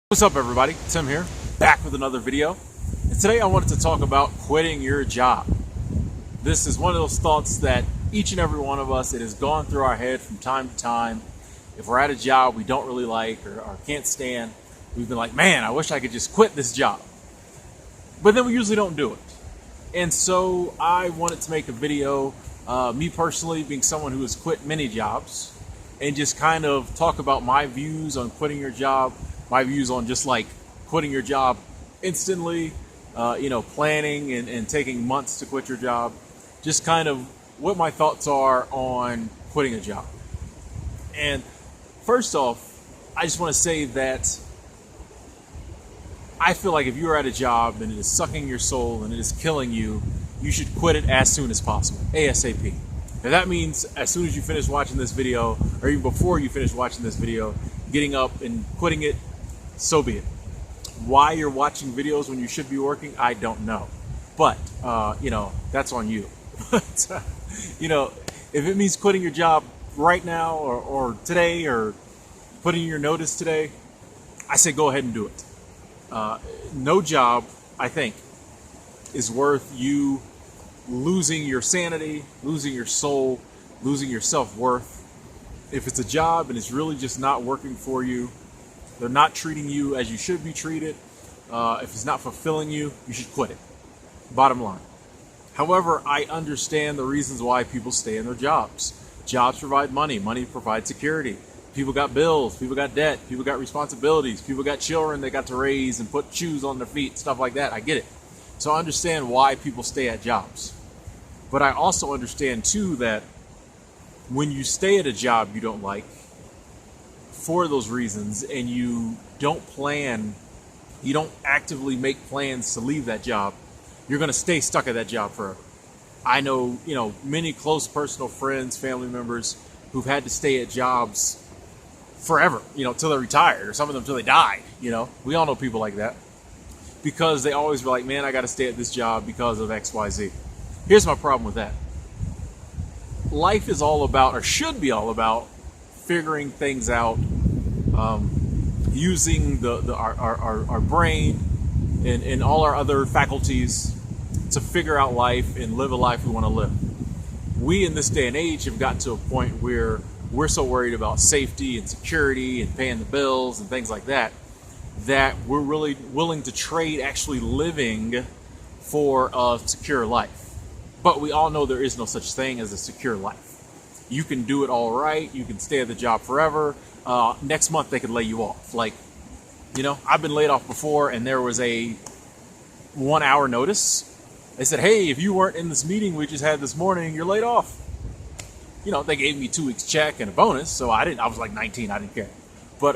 What's up, everybody? Tim here, back with another video. And today I wanted to talk about quitting your job. This is one of those thoughts that each and every one of us, it has gone through our head from time to time. If we're at a job we don't really like or can't stand, we've been like, man, I wish I could just quit this job. But then we usually don't do it. And so I wanted to make a video, me personally being someone who has quit many jobs, and just kind of talk about my views on quitting your job, my views on just like quitting your job instantly, planning and taking months to quit your job, just kind of what my thoughts are on quitting a job. And first off, I just want to say that I feel like if you're at a job and it is sucking your soul and it is killing you, you should quit it as soon as possible, ASAP. If that means as soon as you finish watching this video, or even before you finish watching this video, getting up and quitting it, so be it. Why you're watching videos when you should be working, I don't know. But, that's on you. But, if it means quitting your job right now or today or putting your notice today, I say go ahead and do it. No job, I think, is worth you losing your sanity, losing your soul, losing your self-worth. If it's a job and it's really just not working for you, they're not treating you as you should be treated, if it's not fulfilling you, you should quit it. Bottom line. However, I understand the reasons why people stay in their jobs. Jobs provide money. Money provides security. People got bills. People got debt. People got responsibilities. People got children they got to raise and put shoes on their feet, stuff like that. I get it. So I understand why people stay at jobs. But I also understand, too, that when you stay at a job you don't like, for those reasons, and you don't actively make plans to leave that job, you're going to stay stuck at that job forever. I know, many close personal friends, family members who've had to stay at jobs forever, till they're retired, or some of them till they died. We all know people like that, because they always were like, man, I got to stay at this job because of X, Y, Z. Here's my problem with that. Life is all about, or should be all about, figuring things out, using our brain and all our other faculties to figure out life and live a life we want to live. We in this day and age have gotten to a point where we're so worried about safety and security and paying the bills and things like that, that we're really willing to trade actually living for a secure life. But we all know there is no such thing as a secure life. You can do it all right. You can stay at the job forever. Next month they could lay you off. I've been laid off before, and there was a 1 hour notice. They said, hey, if you weren't in this meeting we just had this morning, you're laid off. They gave me 2 weeks check and a bonus, so I was like 19, I didn't care. But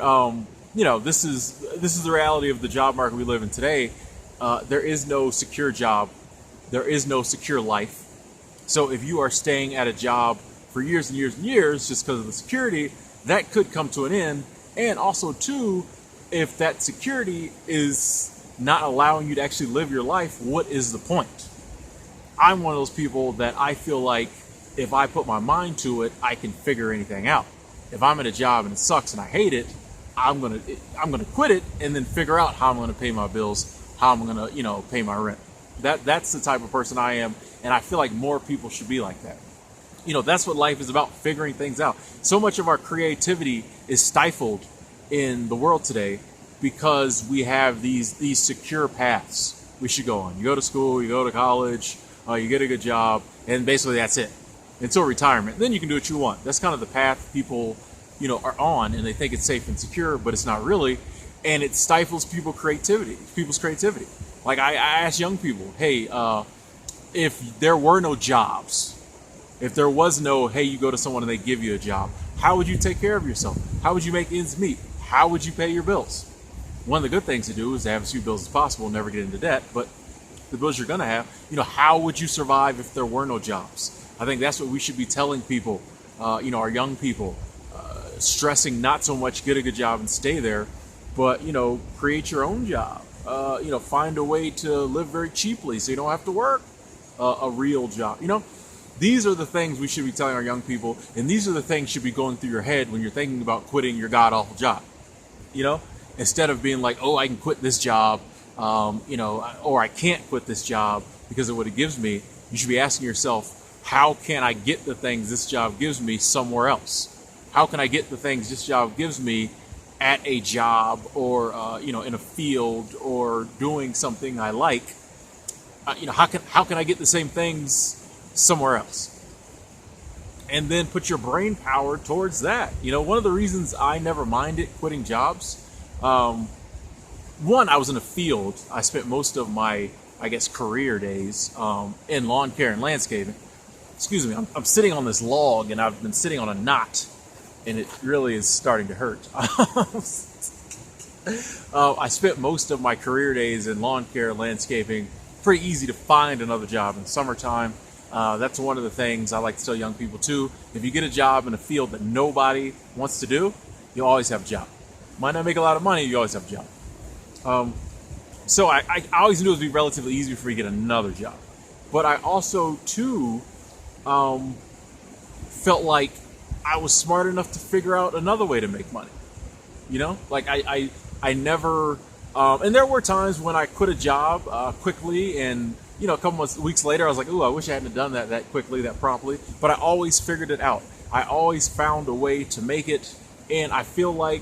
this is the reality of the job market we live in today. There is no secure job. There is no secure life. So if you are staying at a job for years and years and years just because of the security, that could come to an end. And also, too, if that security is not allowing you to actually live your life, what is the point? I'm one of those people that I feel like if I put my mind to it, I can figure anything out. If I'm at a job and it sucks and I hate it, I'm gonna quit it and then figure out how I'm gonna pay my bills, how I'm gonna pay my rent. That's the type of person I am, and I feel like more people should be like that. That's what life is about, figuring things out. So much of our creativity is stifled in the world today because we have these secure paths we should go on. You go to school, you go to college, you get a good job, and basically that's it until retirement. Then you can do what you want. That's kind of the path people are on, and they think it's safe and secure, but it's not really, and it stifles people's creativity. Like I ask young people, hey, if there were no jobs, if there was no, hey, you go to someone and they give you a job, how would you take care of yourself? How would you make ends meet? How would you pay your bills? One of the good things to do is to have as few bills as possible and never get into debt, but the bills you're going to have, how would you survive if there were no jobs? I think that's what we should be telling people, our young people, stressing not so much get a good job and stay there, but, create your own job. Find a way to live very cheaply so you don't have to work a real job. These are the things we should be telling our young people, and these are the things should be going through your head when you're thinking about quitting your god-awful job. instead of being like, oh, I can quit this job, or I can't quit this job because of what it gives me. You should be asking yourself, how can I get the things this job gives me somewhere else? How can I get the things this job gives me at a job or, in a field or doing something I like? How can I get the same things somewhere else? And then put your brain power towards that. One of the reasons I never minded quitting jobs, one, I was in a field. I spent most of my, career days in lawn care and landscaping. Excuse me, I'm sitting on this log and I've been sitting on a knot and it really is starting to hurt. I spent most of my career days in lawn care and landscaping. Pretty easy to find another job in summertime. That's one of the things I like to tell young people too. If you get a job in a field that nobody wants to do, you'll always have a job. Might not make a lot of money, you always have a job. So I always knew it would be relatively easy for me to get another job. But I also too felt like I was smart enough to figure out another way to make money. I never, and there were times when I quit a job quickly and, a couple weeks later, I was like, ooh, I wish I hadn't done that quickly, that promptly. But I always figured it out. I always found a way to make it. And I feel like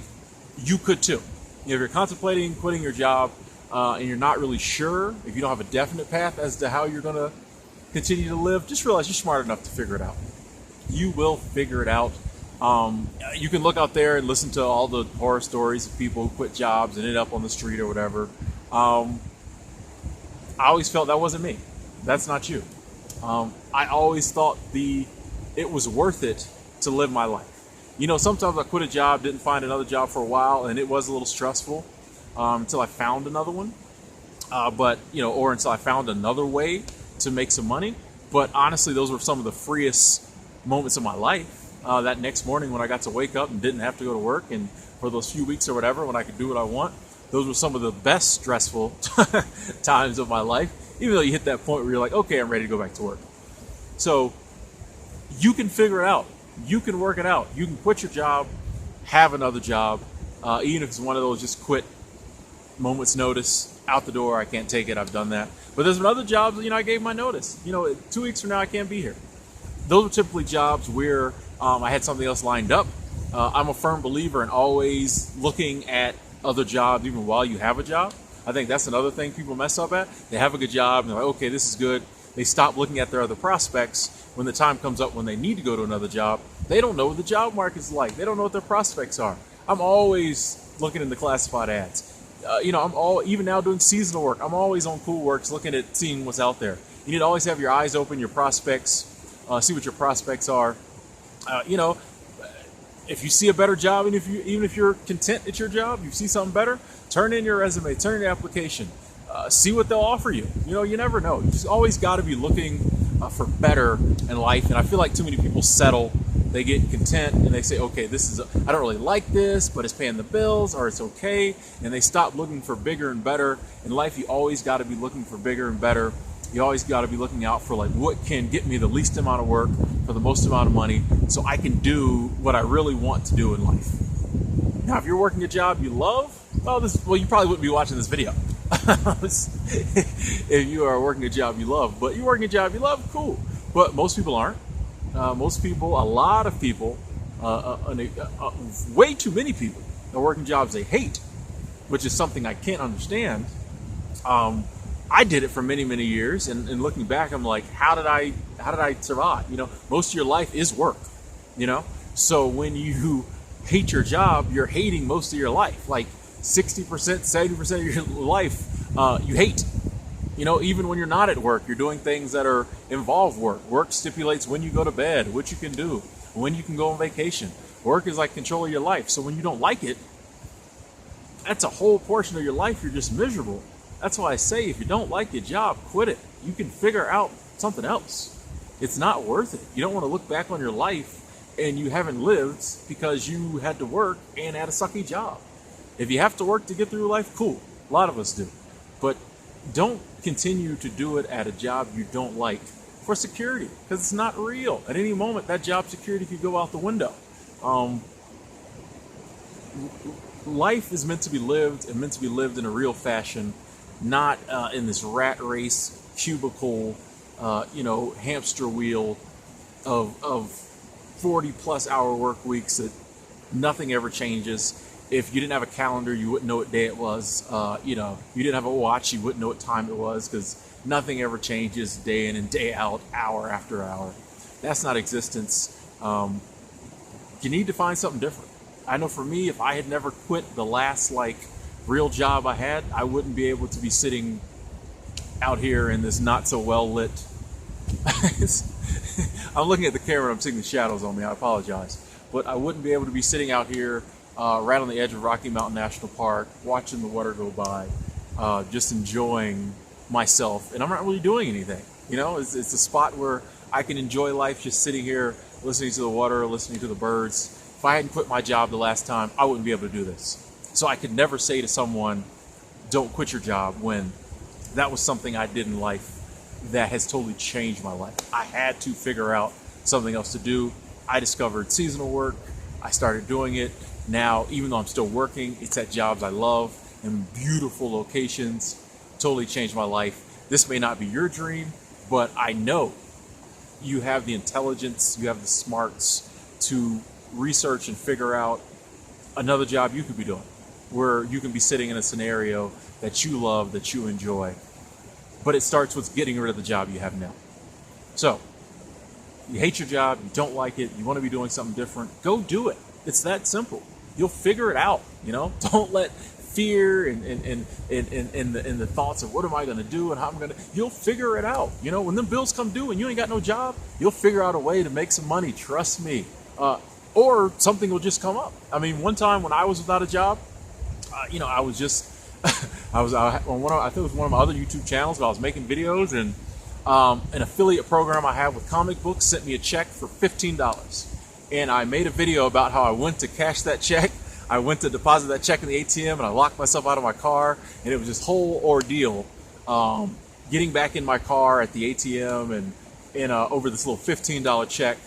you could too. If you're contemplating quitting your job and you're not really sure, if you don't have a definite path as to how you're going to continue to live, just realize you're smart enough to figure it out. You will figure it out. You can look out there and listen to all the horror stories of people who quit jobs and ended up on the street or whatever. I always felt that wasn't me. That's not you. I always thought it was worth it to live my life. Sometimes I quit a job, didn't find another job for a while, and it was a little stressful until I found another one. Or until I found another way to make some money. But honestly, those were some of the freest moments of my life. That next morning when I got to wake up and didn't have to go to work, and for those few weeks or whatever when I could do what I want, those were some of the best stressful times of my life, even though you hit that point where you're like, okay, I'm ready to go back to work. So you can figure it out. You can work it out. You can quit your job, have another job, even if it's one of those just quit, moment's notice, out the door, I can't take it, I've done that. But there's been other jobs, I gave my notice. 2 weeks from now, I can't be here. Those are typically jobs where I had something else lined up. I'm a firm believer in always looking at other jobs even while you have a job. I think that's another thing people mess up at. They have a good job and they're like, okay, this is good. They stop looking at their other prospects. When the time comes up when they need to go to another job, they don't know what the job market's like. They don't know what their prospects are. I'm always looking in the classified ads. Even now doing seasonal work, I'm always on Cool Works looking at seeing what's out there. You need to always have your eyes open, your prospects, see what your prospects are. If you see a better job, and even if you're content at your job, you see something better, turn in your resume, turn in your application, see what they'll offer you. You never know. You just always got to be looking for better in life. And I feel like too many people settle. They get content and they say, okay, I don't really like this, but it's paying the bills, or it's okay. And they stop looking for bigger and better. In life, you always got to be looking for bigger and better. You always got to be looking out for what can get me the least amount of work for the most amount of money so I can do what I really want to do in life. Now, if you're working a job you love, you probably wouldn't be watching this video. If you are working a job you love, but you're working a job you love, cool. But most people aren't. A lot of people, way too many people are working jobs they hate, which is something I can't understand. I did it for many, many years, and looking back, I'm like, how did I survive? Most of your life is work, So when you hate your job, you're hating most of your life. Like 60%, 70% of your life, you hate. Even when you're not at work, you're doing things that involve work. Work stipulates when you go to bed, what you can do, when you can go on vacation. Work is like control of your life. So when you don't like it, that's a whole portion of your life you're just miserable. That's why I say if you don't like your job, quit it. You can figure out something else. It's not worth it. You don't want to look back on your life and you haven't lived because you had to work and had a sucky job. If you have to work to get through life, cool. A lot of us do. But don't continue to do it at a job you don't like for security, because it's not real. At any moment, that job security could go out the window. life is meant to be lived and meant to be lived in a real fashion, not in this rat race, cubicle, hamster wheel of 40 plus hour work weeks that nothing ever changes. If you didn't have a calendar, you wouldn't know what day it was. You didn't have a watch, you wouldn't know what time it was, because nothing ever changes day in and day out, hour after hour. That's not existence. You need to find something different. I know for me, if I had never quit the last real job I had, I wouldn't be able to be sitting out here in this not so well lit. I'm looking at the camera and I'm seeing the shadows on me. I apologize. But I wouldn't be able to be sitting out here right on the edge of Rocky Mountain National Park, watching the water go by, just enjoying myself. And I'm not really doing anything. It's a spot where I can enjoy life just sitting here, listening to the water, listening to the birds. If I hadn't quit my job the last time, I wouldn't be able to do this. So I could never say to someone, don't quit your job, when that was something I did in life that has totally changed my life. I had to figure out something else to do. I discovered seasonal work. I started doing it. Now, even though I'm still working, it's at jobs I love in beautiful locations. Totally changed my life. This may not be your dream, but I know you have the intelligence, you have the smarts to research and figure out another job you could be doing, where you can be sitting in a scenario that you love, that you enjoy. But it starts with getting rid of the job you have now. So, you hate your job, you don't like it, you want to be doing something different, go do it. It's that simple. You'll figure it out, Don't let fear and the thoughts of what am I going to do and how I'm going to, you'll figure it out. When them bills come due and you ain't got no job, you'll figure out a way to make some money, trust me. Or something will just come up. I mean, one time when I was without a job, I was just, I was on I think it was one of my other YouTube channels, but I was making videos, and an affiliate program I have with comic books sent me a check for $15. And I made a video about how I went to cash that check. I went to deposit that check in the ATM, and I locked myself out of my car, and it was this whole ordeal getting back in my car at the ATM and over this little $15 check.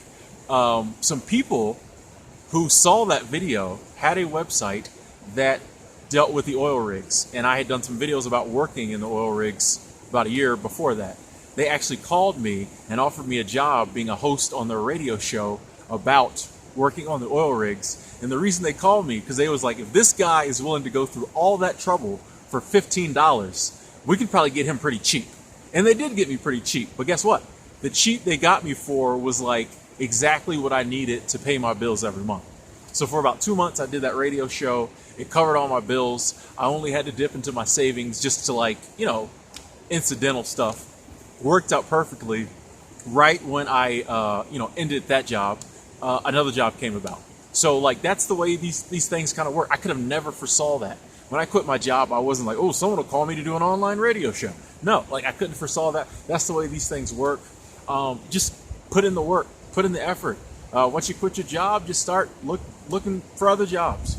Some people who saw that video had a website that dealt with the oil rigs, and I had done some videos about working in the oil rigs about a year before that. They actually called me and offered me a job being a host on their radio show about working on the oil rigs. And the reason they called me, because they was like, if this guy is willing to go through all that trouble for $15, we could probably get him pretty cheap. And they did get me pretty cheap, but guess what? The cheap they got me for was exactly what I needed to pay my bills every month. So for about 2 months, I did that radio show. It covered all my bills. I only had to dip into my savings just to incidental stuff. Worked out perfectly. Right when I, ended that job, another job came about. So that's the way these things kind of work. I could have never foresaw that. When I quit my job, I wasn't like, oh, someone will call me to do an online radio show. No, I couldn't foresaw that. That's the way these things work. Just put in the work, put in the effort. Once you quit your job, just start looking for other jobs.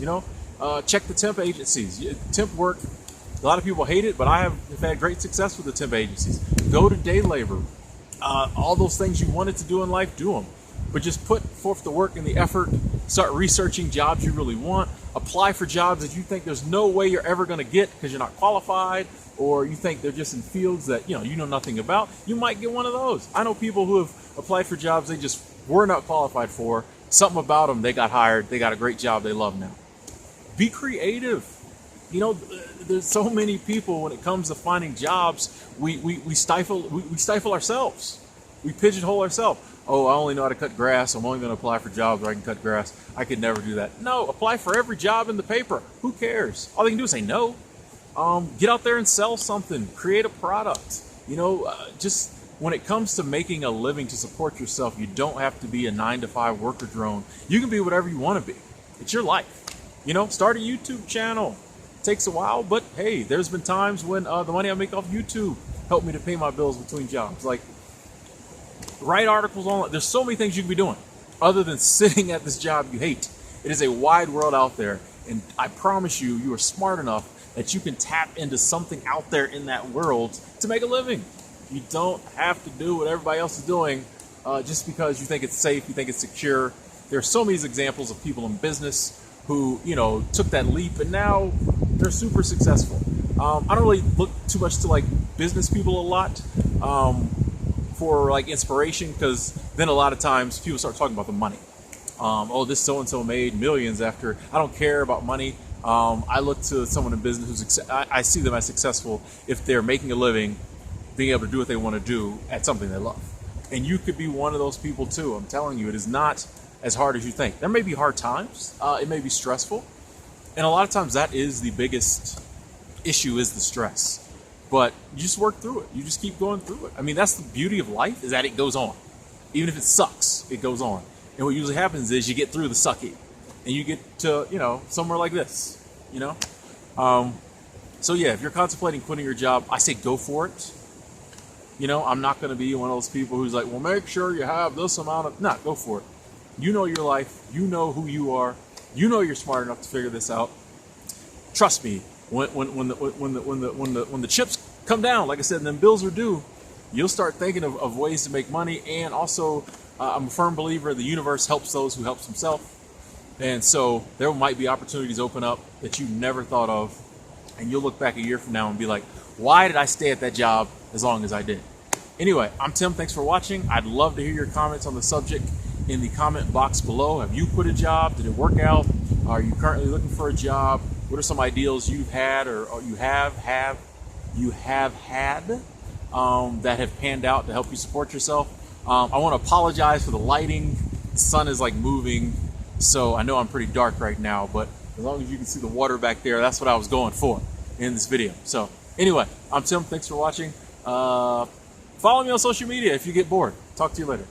Check the temp agencies. Temp work, a lot of people hate it, but I have had great success with the temp agencies. Go to day labor. All those things you wanted to do in life, do them. But just put forth the work and the effort. Start researching jobs you really want. Apply for jobs that you think there's no way you're ever going to get because you're not qualified, or you think they're just in fields that you know nothing about. You might get one of those. I know people who have applied for jobs they just were not qualified for. Something about them, they got hired. They got a great job they love now. Be creative. There's so many people when it comes to finding jobs, we stifle ourselves. We pigeonhole ourselves. Oh, I only know how to cut grass. I'm only going to apply for jobs where I can cut grass. I could never do that. No, apply for every job in the paper. Who cares? All they can do is say no. Get out there and sell something. Create a product. Just when it comes to making a living to support yourself, you don't have to be a 9-to-5 worker drone. You can be whatever you want to be. It's your life. Start a YouTube channel. It takes a while, but hey, there's been times when the money I make off YouTube helped me to pay my bills between jobs. Write articles online. There's so many things you can be doing other than sitting at this job you hate. It is a wide world out there, and I promise you are smart enough that you can tap into something out there in that world to make a living. You don't have to do what everybody else is doing just because you think it's safe, you think it's secure. There are so many examples of people in business who, you know, took that leap and now they're super successful. I don't really look too much to like business people a lot for like inspiration, because then a lot of times people start talking about the money. Oh, this so-and-so made millions after. I don't care about money. I look to someone in business who's, I see them as successful if they're making a living, being able to do what they want to do at something they love. And you could be one of those people too. I'm telling you, it is not as hard as you think. There may be hard times. It may be stressful. And a lot of times that is the biggest issue, is the stress. But you just work through it. You just keep going through it. I mean, that's the beauty of life, is that it goes on. Even if it sucks, it goes on. And what usually happens is you get through the sucky and you get to, you know, somewhere like this, you know? So yeah, if you're contemplating quitting your job, I say go for it. You know, I'm not going to be one of those people who's like, well, make sure you have this amount of, no, go for it. You know your life. You know who you are. You know you're smart enough to figure this out. Trust me, when the chips come down, like I said, and then bills are due, you'll start thinking of ways to make money. And also, I'm a firm believer the universe helps those who helps themselves. And so there might be opportunities open up that you never thought of. And you'll look back a year from now and be like, why did I stay at that job as long as I did? Anyway, I'm Tim. Thanks for watching. I'd love to hear your comments on the subject in the comment box below. Have you quit a job? Did it work out? Are you currently looking for a job? What are some ideals you've had or you have had that have panned out to help you support yourself? I want to apologize for the lighting. The sun is like moving, so I know I'm pretty dark right now, but as long as you can see the water back there, that's what I was going for in this video. So anyway, I'm Tim. Thanks for watching. Follow me on social media if you get bored. Talk to you later.